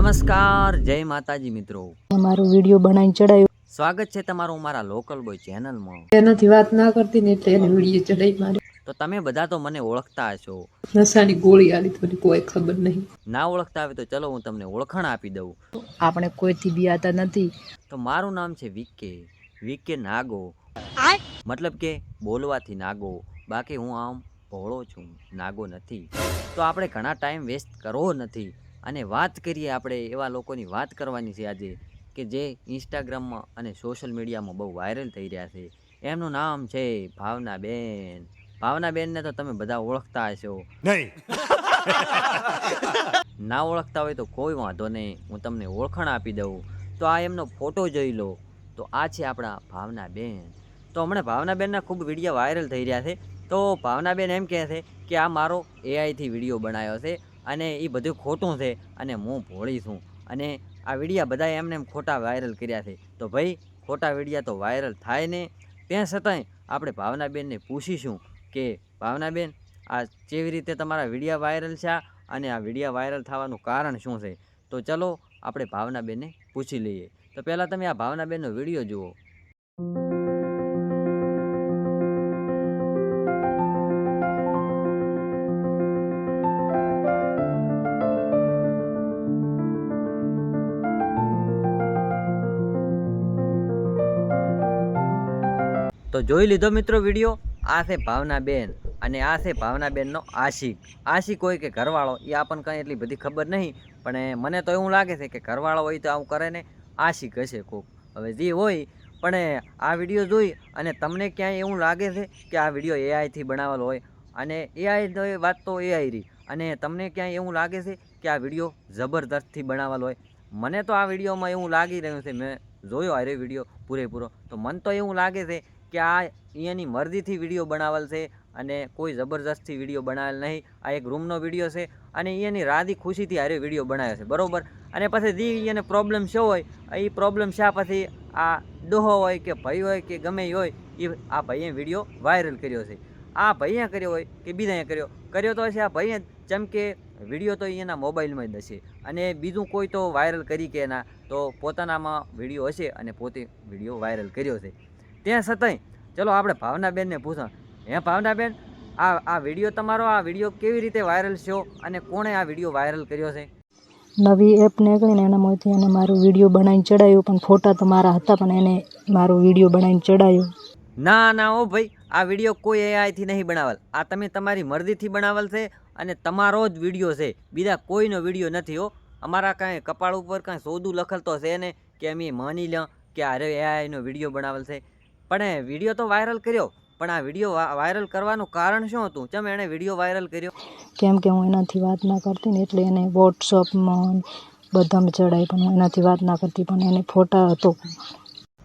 નમસ્કાર, જય માતાજી મિત્રો. મારો વિડિયો બનાવીને ચડાયો. સ્વાગત છે તમારું મારા લોકલ બોય ચેનલમાં. એનાથી વાત ના કરતી ને એટલે એને વિડિયો ચડાઈ માર્યો. તો તમે બધા તો મને ઓળખતા હશો. નશાની ગોળી આલી તો કોઈ ખબર નહીં. ના ઓળખતા હોય તો ચલો હું તમને ઓળખાણ આપી દઉં. આપણે કોઈથી બિયાતા નથી. તો મારું નામ છે વિકે નાગો. મતલબ કે બોલવાથી નાગો, બાકી હું આમ ભોળો છું, નાગો નથી. તો આપણે ઘણા ટાઈમ વેસ્ટ કરવો નથી અને વાત કરીએ. આપણે એવા લોકોની વાત કરવાની છે આજે કે જે ઇન્સ્ટાગ્રામમાં અને સોશિયલ મીડિયામાં બહુ વાયરલ થઈ રહ્યા છે. એમનું નામ છે ભાવનાબેન. ભાવનાબેનને તો તમે બધા ઓળખતા હશો. ના ઓળખતા હોય તો કોઈ વાંધો નહીં, હું તમને ઓળખાણ આપી દઉં. તો આ એમનો ફોટો જોઈ લો. તો આ છે આપણા ભાવનાબેન. તો હમણાં ભાવનાબેનના ખૂબ વિડીયો વાયરલ થઈ રહ્યા છે. તો ભાવનાબેન એમ કહે છે કે આ મારો એઆઈથી વિડીયો બનાવ્યો છે અને એ બધું ખોટું છે અને હું ભોળી છું અને આ વિડીયા બધાએ એમને એમ ખોટા વાયરલ કર્યા છે. તો ભાઈ, ખોટા વિડીયા તો વાયરલ થાય ને. ત્યાં છતાંય આપણે ભાવનાબેનને પૂછીશું કે ભાવનાબેન, આ કેવી રીતે તમારા વિડીયા વાયરલ છે અને આ વિડીયા વાયરલ થવાનું કારણ શું છે? તો ચલો આપણે ભાવનાબેનને પૂછી લઈએ. તો પહેલાં તમે આ ભાવનાબેનનો વિડીયો જુઓ. તો જોઈ લીધો મિત્રો વિડીયો. આ છે ભાવનાબેન અને આ છે ભાવનાબેનનો આશિક હોય કે ઘરવાળો, એ આપણને કંઈ એટલી બધી ખબર નહીં. પણ મને તો એવું લાગે છે કે ઘરવાળો હોય તો આવું કરે ને, આશિક હશે કોક. હવે જે હોય, પણ આ વિડીયો જોઈ અને તમને ક્યાંય એવું લાગે છે કે આ વિડીયો એઆઈથી બનાવેલો હોય અને એઆઈ તો એ વાત તો એઆઈ રહી, અને તમને ક્યાંય એવું લાગે છે કે આ વિડીયો જબરદસ્તથી બનાવેલો હોય? મને તો આ વિડીયોમાં એવું લાગી રહ્યું છે, મેં જોયો આ વિડીયો પૂરેપૂરો, તો મને તો એવું લાગે છે કે આ એની મરજીથી વિડીયો બનાવેલ છે અને કોઈ જબરદસ્તથી વિડીયો બનાવેલ નહીં. આ એક રૂમનો વિડીયો છે અને એની રાજી ખુશીથી હારે વિડીયો બનાવ્યો છે, બરાબર. અને પછી જે એને પ્રોબ્લેમ શું હોય, એ પ્રોબ્લેમ શા પછી આ ડોહો હોય કે ભાઈ હોય કે ગમે એ હોય, એ આ ભાઈએ વિડીયો વાયરલ કર્યો છે. આ ભાઈએ કર્યો હોય કે બીજાએ કર્યો તો હશે આ ભાઈએ, જેમ કે વિડીયો તો એના મોબાઈલમાં જ હશે અને બીજું કોઈ તો વાયરલ કરી કે ના, તો પોતાનામાં વિડીયો હશે અને પોતે વિડીયો વાયરલ કર્યો છે. ત્યાં છતાંય ચલો આપણે ભાવનાબેનને પૂછો. હે ભાવનાબેન, આ વિડીયો તમારો, આ વિડીયો કેવી રીતે વાયરલ થયો અને કોણે આ વિડીયો વાયરલ કર્યો છે? નવી એપ નીકળીને એનામાંથી એને મારો વિડીયો બનાવીને ચડાયો, પણ ફોટા તો મારા હતા, પણ એને મારો વિડીયો બનાવીને ચડાયો. ના ઓ ભાઈ, આ વિડીયો કોઈ એઆઈથી નહીં બનાવેલ. આ તમે તમારી મરજીથી બનાવેલ છે અને તમારો જ વિડીયો છે, બીજા કોઈનો વિડીયો નથી હો. અમારા કાંઈ કપાળ ઉપર કાંઈ સોદું લખેલ તો છે ને કે અમે માની લ્યો કે આ એઆઈનો વિડીયો બનાવેલ છે. પણ વિડીયો તો વાયરલ કર્યો, પણ આ વિડીયો વાયરલ કરવાનું કારણ શું હતું? ચમ એણે વિડીયો વાયરલ કર્યો? કેમ કે હું એનાથી વાત ના કરતી ને, એટલે એને વોટ્સઅપમાં બધામાં ચડાય, પણ હું એનાથી વાત ના કરતી, પણ એને ફોટા હતો.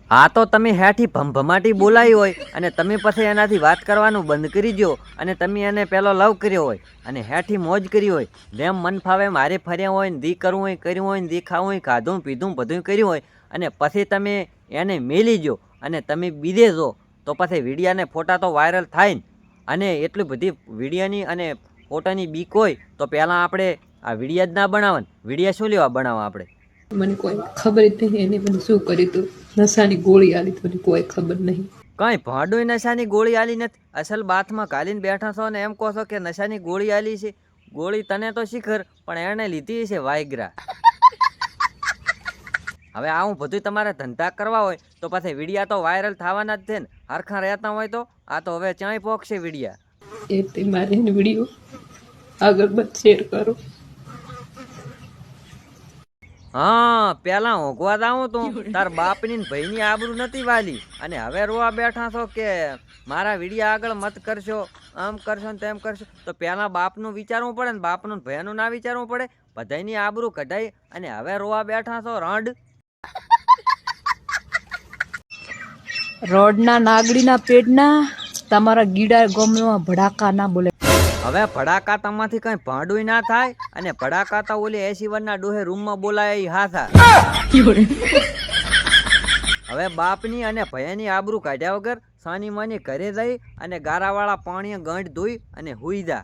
હા, તો તમે હેઠી ભમભમાટી બોલાવી હોય અને તમે પછી એનાથી વાત કરવાનું બંધ કરી દો અને તમે એને પહેલો લવ કર્યો હોય અને હેઠી મોજ કરી હોય, જેમ મન ફાવે મારે ફર્યા હોય ને, દી કરવું હોય કર્યું હોય ને, દી ખાવું હોય ખાધું પીધું બધું કર્યું હોય, અને પછી તમે એને મેલી જો અને તમે બીજે જો, તો પછી વિડીયાને ફોટા તો વાયરલ થાય ને. અને એટલી બધી વિડીયાની અને ફોટાની બીક હોય તો પહેલાં આપણે આ વિડીયા જ ના બનાવવા ને. વિડીયા શું લેવા બનાવવા આપણે? મને કોઈ ખબર જ નહીં એને મને શું કર્યું તું. નશાની ગોળી આલી તો કોઈ ખબર નહીં. કંઈ ભાડું નશાની ગોળી આલી નથી. અસલ બાથમાં ઘાલીને બેઠા છો ને એમ કહો છો કે નશાની ગોળી આલી છે. ગોળી તને તો શીખર, પણ એણે લીધી છે વાયગ્રા. હવે આવું બધું તમારે ધંધા કરવા હોય તો પછી વિડીયા તો વાયરલ થવાના જ છે ને. હરખા રહેતા હોય તો આ તો હવે ચાંય પોકશે વિડીયા. એ મારે વિડીયો આગળ બધ શેર કરો. હા, પેલા હોંકવા દાવું તું, તાર બાપની ભાઈની આબરૂ નથી વાલી અને હવે રોવા બેઠા છો કે મારા વિડીયા આગળ મત કરશો, આમ કરશો ને તેમ કરશો. તો પેલા બાપનું વિચારવું પડે ને, બાપનું ભાઈનું ના વિચારવું પડે? બધાની આબરૂ કઢાઈ અને હવે રોવા બેઠા છો રંડ. રોડના નાગડીના પેટના તમારા ગીડા ગોમમાં ભડાકા ના બોલે. હવે ભડાકા તમાથી કઈ ભાંડું ના થાય અને ભડાકા તો ઓલી 80 વર્ષના ડોહે રૂમમાં બોલાય હાથા. હવે બાપની અને ભયાની આબરૂ કાઢ્યા વગર સાની માની ઘરે જઈ અને ગારાવાળા પાણીએ ગંઢ ધોઈ અને હુઈ જા.